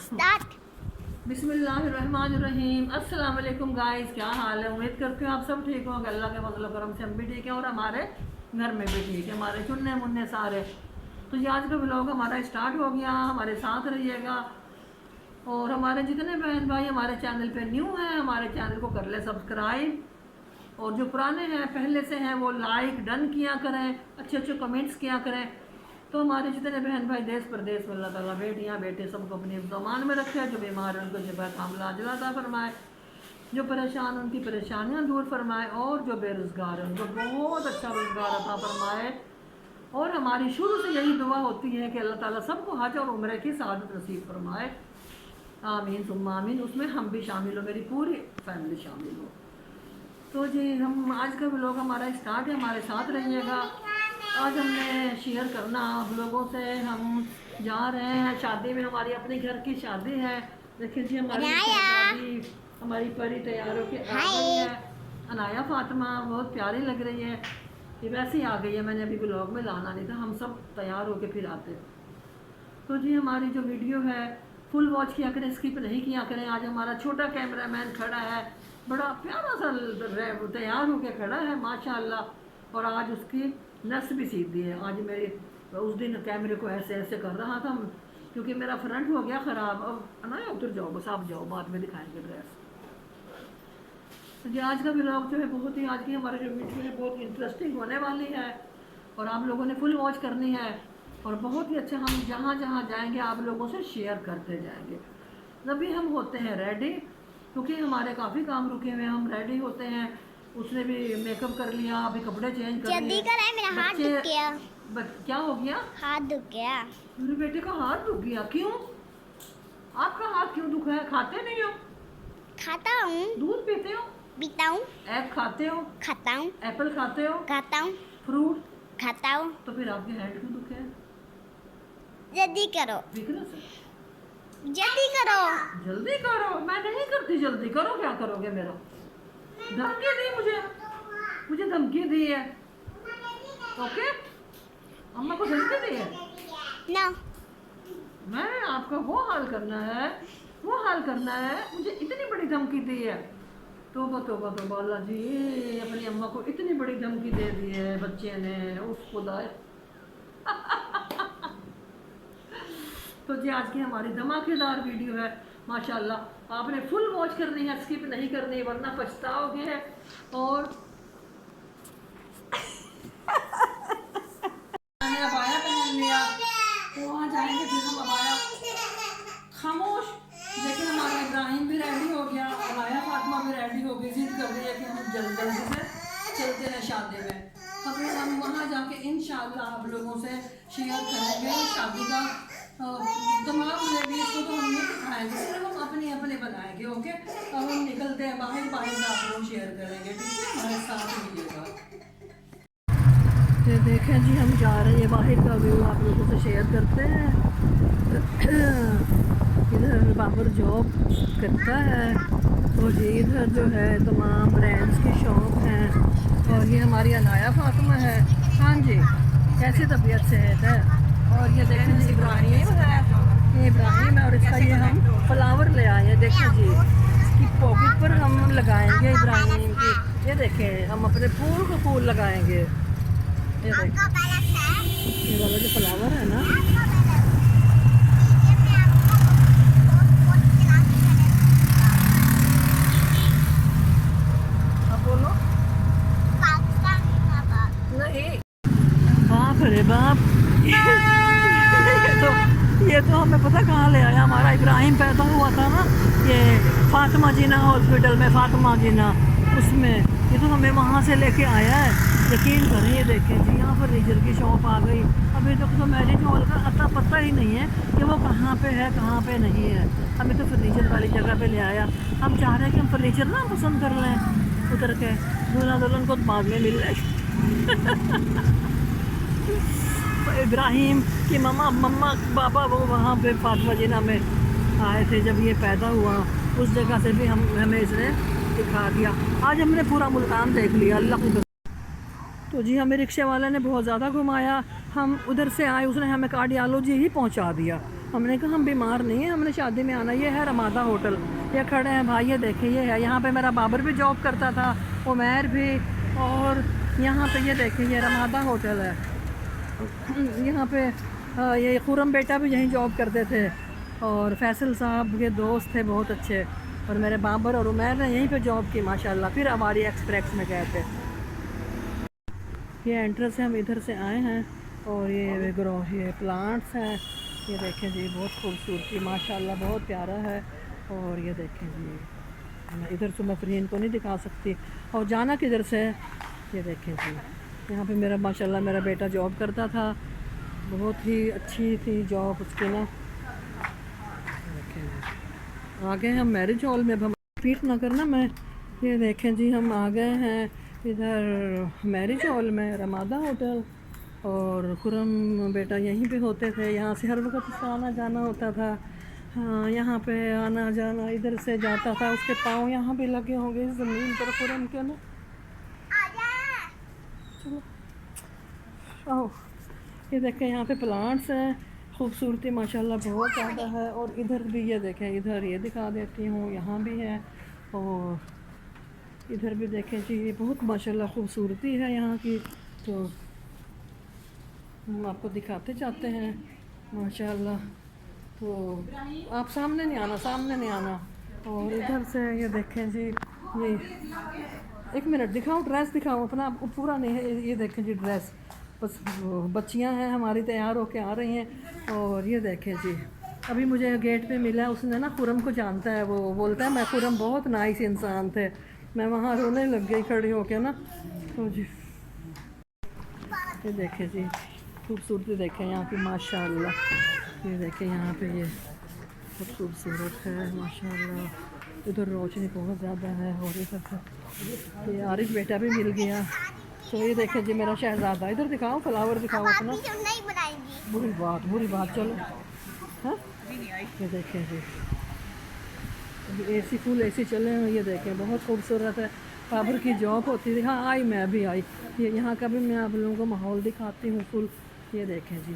Start. बिस्मिल्लाहिर्रहमानिर्रहीम। अस्सलाम वालेकुम गाइस, क्या हाल है? उम्मीद करती हूँ आप सब ठीक होंगे। अल्लाह के फजल करम से हम भी ठीक हैं और हमारे घर में भी ठीक है, हमारे चुन्ने मुन्ने सारे। तो ये आज का व्लॉग हमारा स्टार्ट हो गया, हमारे साथ रहिएगा। और हमारे जितने बहन भाई हमारे चैनल पे न्यू हैं, हमारे चैनल को कर ले सब्सक्राइब, और जो पुराने हैं पहले से हैं वो लाइक डन किया करें, अच्छे अच्छे कमेंट्स किया करें। तो हमारे जितने बहन भाई देश प्रदेश में अल्लाह ताला बेटियाँ बेटे सबको अपनी ज़मान में रखे, जो बीमार हैं उनको शिफा कामिला अता फरमाए, जो परेशान उनकी परेशानियाँ दूर फरमाए, और जो बेरोज़गार हैं उनको बहुत अच्छा रोज़गार अता फरमाए। और हमारी शुरू से यही दुआ होती है कि अल्लाह ताला सबको हज और उम्र की सआदत नसीब फरमाए। आमीन सुम्मा आमीन। उसमें हम भी शामिल हो, मेरी पूरी फैमिली शामिल हो। तो जी हम आज का व्लॉग हमारा स्टार्ट है, हमारे साथ रहिएगा। आज हमने शेयर करना आप लोगों से, हम जा रहे हैं शादी में, हमारी अपने घर की शादी है। देखिए जी हमारी शादी, हमारी परी तैयार होकर आ गई है। अनाया फातिमा बहुत प्यारी लग रही है, ये वैसे ही आ गई है, मैंने अभी व्लॉग में लाना नहीं था, हम सब तैयार होकर फिर आते। तो जी हमारी जो वीडियो है फुल वॉच किया करें, स्किप नहीं किया करें। आज हमारा छोटा कैमरामैन खड़ा है, बड़ा प्यारा सा तैयार होकर खड़ा है माशाल्लाह। और आज उसकी नस भी सीधी है। आज मेरी उस दिन कैमरे को ऐसे ऐसे कर रहा था क्योंकि मेरा फ्रंट हो गया ख़राब। अब ना उधर जाओ, बस आप जाओ, बाद में दिखाएंगे ड्रेस। तो जी आज का व्लॉग जो है बहुत ही, आज की हमारी जो वीडियो है बहुत इंटरेस्टिंग होने वाली है और आप लोगों ने फुल वॉच करनी है। और बहुत ही अच्छा, हम जहाँ जहाँ जाएंगे आप लोगों से शेयर करते जाएंगे। जब भी हम होते हैं रेडी, क्योंकि हमारे काफ़ी काम रुके हुए हैं, हम रेडी होते हैं। उसने भी मेकअप कर लिया, अभी कपड़े चेंज कर जल्दी कराए, मेरा हाथ दुख गया। क्या हो गया? हाथ दुख गया। मेरे बेटे का हाथ दुख गया? क्यों? आपका हाथ क्यों दुखा है? खाते नहीं हो? खाता हूँ। दूध पीते हो? पीता हूँ। एग खाते हो? खाता हूँ। एप्पल खाते हो? खाता हूँ। फ्रूट खाता हूँ। तो फिर आपके हैंड क्यों दुखे है? जल्दी करो, वीकनेस है? जल्दी करो। जल्दी करो? मैं नहीं करती जल्दी। करो, क्या करोगे? मेरा धमकी दी मुझे धमकी दी है। ओके, अम्मा को धमकी दी है ना। मैं आपका वो हाल करना है, मुझे इतनी बड़ी धमकी दी है। तोबा तोबा तोबा, अल्लाह जी अपनी अम्मा को इतनी बड़ी धमकी दे दी है बच्चे ने, उस खुदा। तो जी आज की हमारी धमाकेदार वीडियो है माशाल्लाह। आपने फुल वॉच करनी है, स्किप नहीं करनी है वरना पछताओगे। और मैंने अबाया पहन लिया तो वहाँ जाएंगे, फिर हम अबाया। खामोश। लेकिन हमारा इब्राहिम भी रेडी हो गया, अबाया फातिमा भी रेडी हो गई, जिद कर रही है कि हम जल्दी से चलते हैं शादी में। फिर हम वहाँ जाके इंशाअल्लाह आप लोगों से शेयर करेंगे शादी का तमाम वीडियोस को। तो हम नहीं दिखाएंगे, सिर्फ हम अपने अपने बनाएंगे। ओके, अब हम निकलते हैं बाहर, बाहर आप लोग शेयर करेंगे, ठीक है? हमारे साथ मिलिएगा। ये देखें जी हम जा रहे हैं, बाहर का व्यू आप लोगों से शेयर करते हैं। इधर बाबर जॉब करता है और ये इधर जो है तमाम ब्रांड्स की शॉप हैं। और ये हमारी अनाया फातिमा है। हाँ जी, कैसी तबीयत सेहत है? और ये देखें जी इब्राहिम है, ये इब्राहिम है और इसका ये हम फ्लावर ले आए हैं। देखें जी इसकी पॉकेट पर हम लगाएंगे इब्राहिम की। ये देखें हम अपने फूल को फूल लगाएंगे। ये देखें ये वाला जो फ्लावर है ना, अब बोलो। नहीं, बाप रे बाप। ये तो हमें पता कहाँ ले आया। हमारा इब्राहिम पैदा हुआ था ना ये फातिमा जीना हॉस्पिटल में, फातिमा जीना उसमें, ये तो हमें वहाँ से लेके आया है। यकीन करें, ये देखें जी यहाँ पर फर्नीचर की शॉप आ गई। अभी तक तो मैरिज हॉल का अता पता ही नहीं है कि वो कहाँ पे है कहाँ पे नहीं है। हमें तो फर्नीचर वाली जगह पे ले आया। हम चाह रहे हैं कि हम फर्नीचर ना पसंद कर लें उतर के, दूल्हा दुल्हन को बाद में मिल रहे। तो इब्राहिम की मम्मा पापा वो वहाँ पे फातिमा जीना में आए थे जब ये पैदा हुआ, उस जगह से भी हमें इसने दिखा दिया। आज हमने पूरा मुल्तान देख लिया अल्लाह की। तो जी हमें रिक्शे वाले ने बहुत ज़्यादा घुमाया, हम उधर से आए, उसने हमें कार्डियोलॉजी ही पहुंचा दिया। हमने कहा हम बीमार नहीं हैं, हमने शादी में आना। ये है रमादा होटल, ये खड़े हैं भाई, ये देखिए ये है। यहाँ पे मेरा बाबर भी जॉब करता था, उमैर भी, और यहाँ पे ये देखिए ये रमादा होटल है। यहाँ पे ये खुरम बेटा भी यहीं जॉब करते थे, और फैसल साहब के दोस्त थे बहुत अच्छे, और मेरे बाबर और उमैर ने यहीं पे जॉब की माशाल्लाह। फिर हमारी एक्सप्रेस में गए थे। ये एंट्रेंस है, हम इधर से आए हैं, और ये ग्रोह ये प्लांट्स हैं, ये देखें जी बहुत खूबसूरती माशाल्लाह, बहुत प्यारा है। और ये देखें जी, मैं इधर से मैं फ्रीन को नहीं दिखा सकती। और जाना किधर से है, ये देखें जी, यहाँ पे मेरा माशाल्लाह मेरा बेटा जॉब करता था, बहुत ही अच्छी थी जॉब उसकी ना। देखें आ गए हम मैरिज हॉल में। अब हम रिपीट ना करना, मैं ये देखें जी हम आ गए हैं इधर मैरिज हॉल में, रमादा होटल। और खुरम बेटा यहीं पे होते थे, यहाँ से हर वक्त आना जाना होता था। हाँ यहाँ पे आना जाना इधर से जाता था, उसके पाँव यहाँ भी लगे होंगे इस ज़मीन पर खुरम के ना। चलो आओ, ये देखें यहाँ पे प्लांट्स हैं, खूबसूरती माशाल्लाह बहुत ज़्यादा है। और इधर भी ये देखें, इधर ये दिखा देती हूँ, यहाँ भी है, और इधर भी देखें जी, ये बहुत माशाल्लाह खूबसूरती है यहाँ की। तो हम आपको दिखाते जाते हैं माशाल्लाह। तो आप सामने नहीं आना, सामने नहीं आना। और इधर से ये देखें जी, ये एक मिनट दिखाओ, ड्रेस दिखाओ अपना, पूरा नहीं है। ये देखें जी ड्रेस, बस बच्चियां हैं हमारी तैयार होके आ रही हैं। और ये देखें जी, अभी मुझे गेट पे मिला, उसने ना खुरम को जानता है, वो बोलता है मैं खुरम बहुत नाइस इंसान थे। मैं वहाँ रोने लग गई खड़ी होके ना। तो जी ये देखें जी खूबसूरती देखें यहाँ की माशाल्लाह। ये देखें यहाँ पे ये बहुत खूबसूरत है माशाल्लाह। इधर रोशनी बहुत ज़्यादा है, और इधर से ये आरिफ बेटा भी मिल गया। तो ये देखें जी मेरा शहजादा, इधर दिखाओ फ्लावर दिखाओ अपना। नहीं बनाएंगी। बुरी बात चलो। हाँ ये देखें जी, एसी फुल एसी चले हैं, ये देखें बहुत खूबसूरत है। बाबर की जॉब होती थी, हाँ आई, मैं भी आई। ये यहाँ का भी मैं आप लोगों को माहौल दिखाती हूँ फुल। ये देखें जी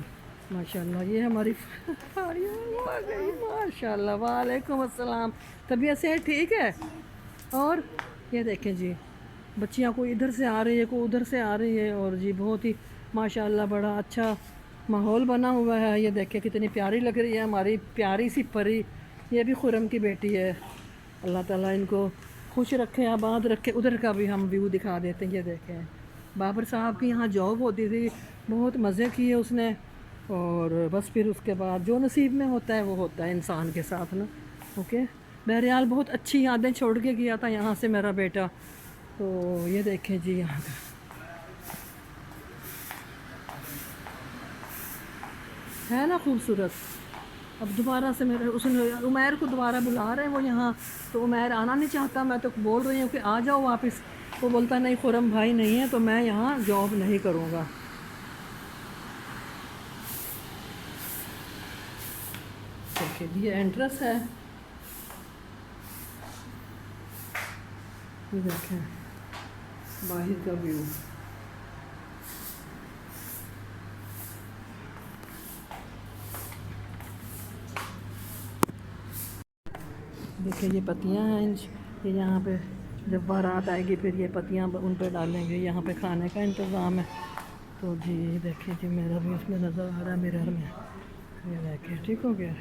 माशाल्लाह, ये हमारी आ गई माशाल्लाह। वालेकुम अस्सलाम, तबीयत से ठीक है। और ये देखें जी बच्चियाँ कोई इधर से आ रही है, कोई उधर से आ रही है, और जी बहुत ही माशाल्लाह बड़ा अच्छा माहौल बना हुआ है। ये देखें कितनी प्यारी लग रही है हमारी प्यारी सी परी, ये भी खुरम की बेटी है। अल्लाह ताला इनको खुश रखे, आबाद रखे। उधर का भी हम व्यू दिखा देते हैं। ये देखें बाबर साहब की यहाँ जॉब होती थी, बहुत मज़े किए उसने। और बस फिर उसके बाद जो नसीब में होता है वो होता है इंसान के साथ ना। ओके, बहरहाल बहुत अच्छी यादें छोड़ के गया था यहाँ से मेरा बेटा। तो ये देखें जी यहाँ का है ना खूबसूरत। अब दोबारा से मेरे उसने उमैर को दोबारा बुला रहे हैं वो यहाँ, तो उमैर आना नहीं चाहता। मैं तो बोल रही हूँ कि आ जाओ वापस, वो बोलता नहीं खुरम भाई नहीं है तो मैं यहाँ जॉब नहीं करूँगा। देखिए ये एंट्रेंस है, ये देखें बाहर का व्यू। देखिए ये पत्तियाँ हैं, ये यहाँ पे जब बारात आएगी फिर ये पत्तियाँ उन पर डालेंगे। यहाँ पे खाने का इंतज़ाम है। तो जी देखिए जी मेरा भी इसमें नज़र आ रहा है मिरर में। ये देखिए ठीक हो गया।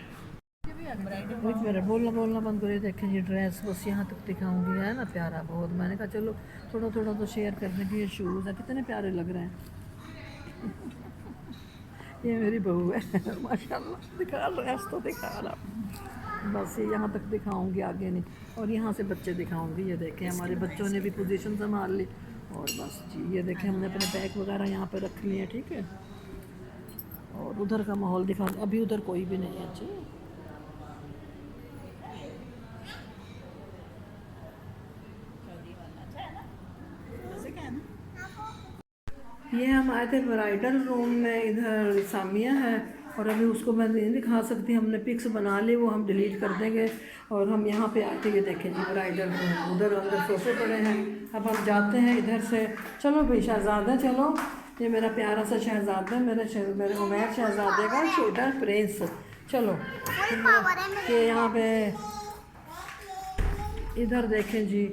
एक मिनट बोलना बंद करिए। देखें ये ड्रेस बस यहाँ तक दिखाऊंगी, है ना प्यारा बहुत। मैंने कहा चलो थोड़ा तो शेयर करने की। ये शूज़ है, कितने प्यारे लग रहे हैं। ये मेरी बहू है माशाल्लाह। दिखा ड्रेस तो दिखा रहा, बस ये यहाँ तक दिखाऊंगी, आगे नहीं। और यहाँ से बच्चे दिखाऊंगी। ये देखें हमारे बच्चों ने भी पोजीशन संभाल ली। और बस जी ये देखें हमने अपने बैग वगैरह यहाँ पे रख लिए, ठीक है। और उधर का माहौल दिखा, अभी उधर कोई भी नहीं है। अच्छा ये हम आए थे ब्राइडल रूम में, इधर सामिया है और अभी उसको मैं नहीं दिखा सकती, हमने पिक्स बना ली, वो हम डिलीट कर देंगे। और हम यहाँ पे आते ये देखें जी ब्राइडल रूम, उधर अंदर सोफे पड़े हैं। अब हम जाते हैं इधर से। चलो भाई शहज़ादा, चलो, ये मेरा प्यारा सा शहज़ादा, मेरे उमैर शहज़ादे का छोटा प्रिंस। चलो फुल पावर है मेरे। ये यहाँ पे इधर देखें जी,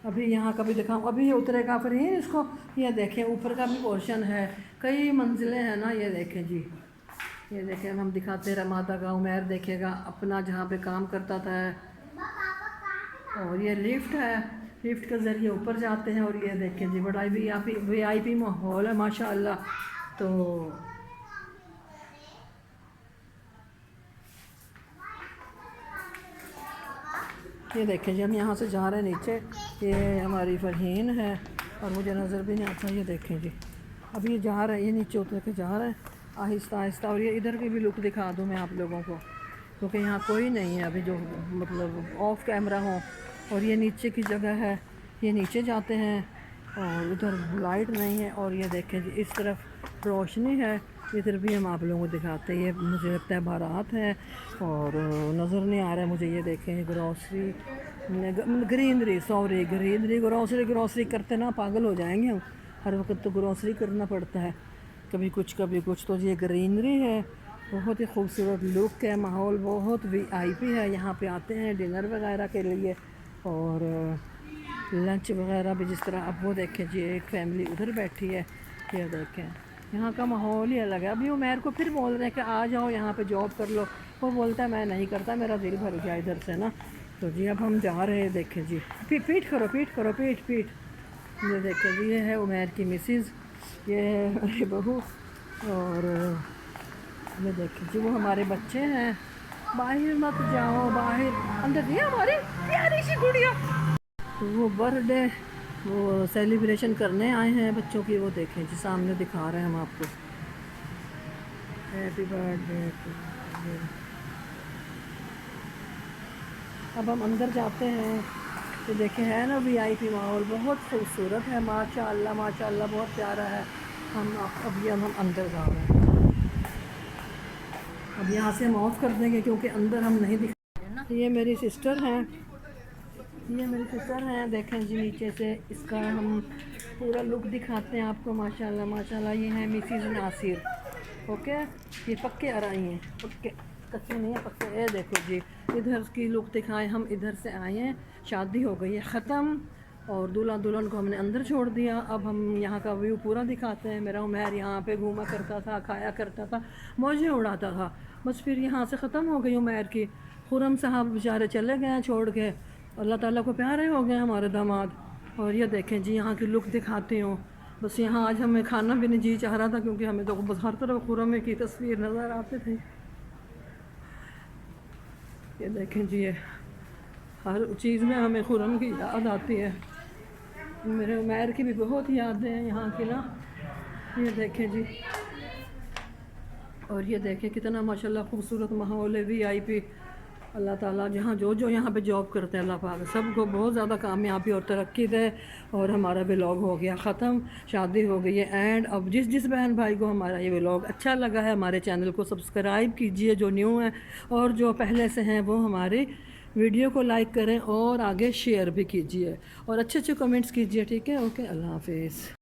अभी यहाँ का भी दिखाऊँ, अभी ये उतरेगा फिर ही इसको। ये देखें ऊपर का भी पोर्शन है, कई मंजिलें हैं ना। ये देखें जी, ये देखें, हम दिखाते हैं रमादा का। उमैर देखेगा अपना जहाँ पे काम करता था। और ये लिफ्ट है, लिफ्ट के ज़रिए ऊपर जाते हैं। और ये देखें जी बड़ा VIP माहौल है माशाअल्लाह। तो ये देखें जी, हम यहाँ से जा रहे हैं नीचे। ये हमारी फरहीन है और मुझे नज़र भी नहीं आता। ये देखें जी, अभी ये जा रहे हैं, ये नीचे उतर के जा रहे हैं आहिस्ता आहिस्ता। और ये इधर की भी लुक दिखा दूँ मैं आप लोगों को, क्योंकि यहाँ कोई नहीं है अभी जो मतलब ऑफ कैमरा हो। और ये नीचे की जगह है, ये नीचे जाते हैं और उधर लाइट नहीं है। और ये देखें जी इस तरफ रोशनी है, इधर भी हम आप लोगों को दिखाते हैं। ये मुझे लगता है बारात है और नज़र नहीं आ रहा है मुझे। ये देखें grocery, greenery, sorry greenery, grocery करते ना पागल हो जाएंगे हम। हर वक्त तो ग्रॉसरी करना पड़ता है, कभी कुछ कभी कुछ। तो ये ग्रीनरी है, बहुत ही खूबसूरत लुक है, माहौल बहुत VIP है। यहाँ पे आते हैं डिनर वगैरह के लिए और लंच वगैरह भी। जिस तरह अब वो देखें जी एक फैमिली उधर बैठी है, ये देखें, यहाँ का माहौल ही अलग है। अभी उमैर को फिर बोल रहे हैं कि आ जाओ यहाँ पे जॉब कर लो, वो बोलता है मैं नहीं करता, मेरा दिल भर गया इधर से ना। तो जी अब हम जा रहे हैं, देखें जी पीठ करो, पीठ। ये देखें जी, ये है उमैर की मिसिज़, ये है मेरी बहू। और ये देखें जी वो हमारे बच्चे हैं। बाहर मत जाओ, बाहर, अंदर नहीं हमारी प्यारी सी गुड़िया। तो वो बर्थडे वो सेलिब्रेशन करने आए हैं बच्चों की। वो देखें जी सामने दिखा रहे हैं हम आपको, हैप्पी बर्थडे। अब हम अंदर जाते हैं तो देखें है ना VIP माहौल, बहुत खूबसूरत है माशाअल्लाह, बहुत प्यारा है। हम अंदर जा रहे हैं। अब यहाँ से हम ऑफ कर देंगे क्योंकि अंदर हम नहीं दिखा। ये मेरी सिस्टर हैं, देखें जी नीचे से इसका हम पूरा लुक दिखाते हैं आपको। माशाल्लाह ये है मिसिज़ नासिर। ओके, ये पक्के आ रही हैं, पक्के कच्चे नहीं है, पक्के। ये देखो जी इधर की लुक दिखाएं, हम इधर से आए हैं, शादी हो गई है ख़त्म और दूल्हा दुल्हन को हमने अंदर छोड़ दिया। अब हम यहाँ का व्यू पूरा दिखाते हैं। मेरा उमैर यहाँ पे घूमा करता था, खाया करता था, मौजें उड़ाता था। बस फिर यहाँ से ख़त्म हो गई उमैर की। खुरम साहब बेचारे चले गए छोड़ के, अल्लाह ताला को प्यारे हो गए हमारे दामाद। और ये देखें जी यहाँ की लुक दिखाती हूँ। बस यहाँ आज हमें खाना भी नहीं जी चाह रहा था क्योंकि हमें तो बस हर तरफ खुरम की तस्वीर नज़र आते थे। ये देखें जी, ये हर चीज़ में हमें खुरम की याद आती है। मेरे उमैर की भी बहुत यादें हैं यहाँ की ना। ये देखें जी, और ये देखें कितना माशाल्लाह खूबसूरत माहौल है VIP। अल्लाह ताला जहाँ जो यहाँ पे जॉब करते हैं, अल्लाह पाक सबको बहुत ज़्यादा कामयाबी और तरक्की दे। और हमारा व्लॉग हो गया ख़त्म, शादी हो गई है एंड। अब जिस बहन भाई को हमारा ये व्लॉग अच्छा लगा है, हमारे चैनल को सब्सक्राइब कीजिए जो न्यू है, और जो पहले से हैं वो हमारे वीडियो को लाइक करें और आगे शेयर भी कीजिए और अच्छे कमेंट्स कीजिए। ठीक है, ओके, अल्लाह हाफिज़।